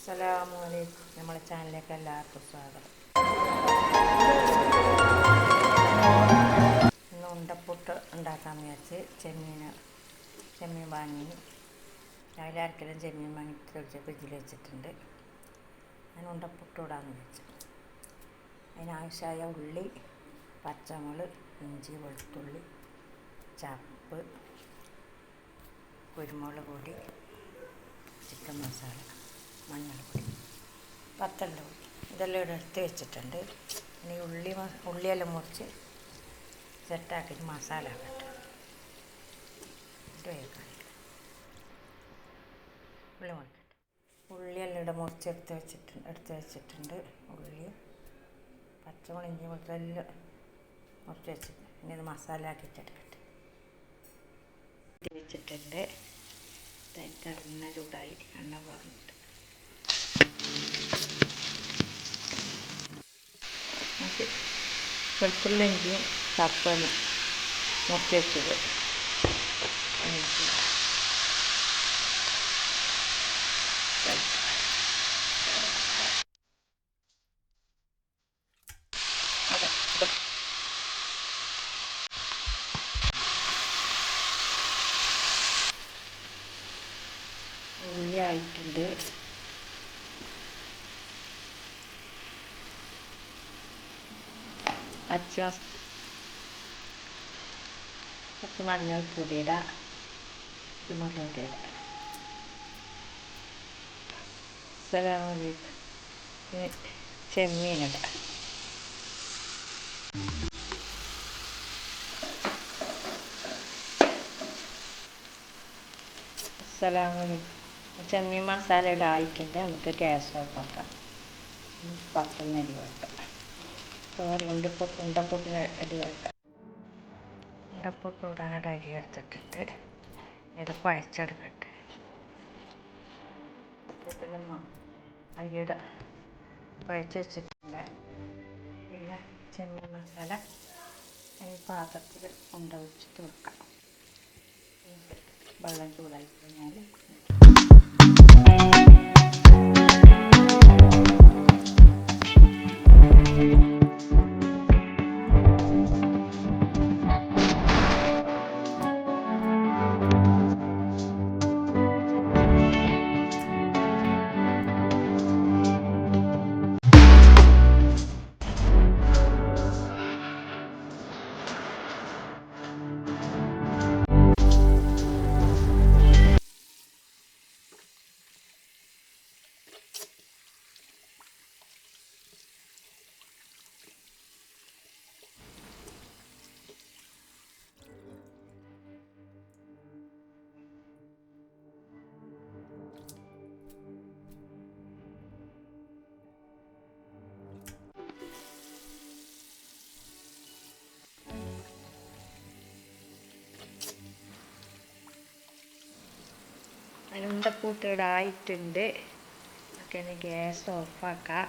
അസ്സലാമലൈക്കും. നമ്മളെ ചാനലിലേക്ക് എല്ലാവർക്കും സ്വാഗതം. ഇന്ന് ഉണ്ടപ്പുട്ട് ഉണ്ടാക്കാമെന്ന് വിചാരിച്ച് ചെമ്മീൻ വാങ്ങി രാവിലെ അരക്കിലും ചെമ്മീൻ വാങ്ങി ഫ്രിഡ്ജിൽ വെച്ചിട്ടുണ്ട്. ഞാൻ ഉണ്ടപ്പുട്ട് ഇടാമെന്ന് വിചാരിച്ചു. അതിനാവശ്യമായ ഉള്ളി, പച്ചമുളക്, ഇഞ്ചി, വെളുത്തുള്ളി, ചപ്പ്, കുരുമുളക് പൊടി, ചിക്കൻ മസാല, മഞ്ഞൾപ്പൊടി, പത്തല്ല പൊടി ഇതെല്ലാം ഇവിടെ എടുത്ത് വെച്ചിട്ടുണ്ട്. ഇനി ഉള്ളിയെല്ലാം മുറിച്ച് സെറ്റാക്കിയിട്ട് മസാല ആക്കട്ടെ. ഉള്ളി മുറിക്കട്ടെ. ഉള്ളിയെല്ലാം ഇവിടെ എടുത്ത് വെച്ചിട്ടുണ്ട്. ഉള്ളിയും പച്ചമുളക്, ഇഞ്ചി, വെളുത്തുള്ളി മുറിച്ച് വെച്ചിട്ടുണ്ട്. ഇനി ഇത് മസാല ആക്കിയിട്ട് എടുക്കട്ടെ. വെച്ചിട്ടുണ്ട്. എണ്ണ ചൂടായി, എണ്ണ പറഞ്ഞിട്ട് വെളുത്തുള്ളി, ഇഞ്ചിയും ചപ്പന്ന് മുറിച്ച് വെച്ചത് ഉള്ളി ആയിട്ടുണ്ട്. കുറച്ച് മഞ്ഞൾപ്പൊടി ഇടാം, മുളക് പൊടി ഇടാം. ചെമ്മീനിടാം. ചെമ്മീൻ മസാല ഇടായിട്ടുണ്ട്. നമുക്ക് ഗ്യാസ് ഓഫാക്കാം. പത്തുനരി വെക്കാം. ഉണ്ടപ്പൊട്ടിന് അരി വെക്കാം. ഉണ്ടപ്പൊട്ട് ഇടാനായിട്ട് അരി എടുത്തിട്ടുണ്ട്. ഇത് കുഴച്ചെടുക്കട്ടെ. അരിയുടെ കുഴച്ച് വെച്ചിട്ടുണ്ട്. പിന്നെ ചെമ്മീൻ മസാല ഈ പാത്രത്തിൽ വെച്ചിട്ട് വെക്കാം. വെള്ളം ചൂടായി കഴിഞ്ഞാൽ ഉണ്ടപ്പൂട്ട് ഇടായിട്ടുണ്ട്. നമുക്ക് ഗ്യാസ് ഓഫാക്കാം.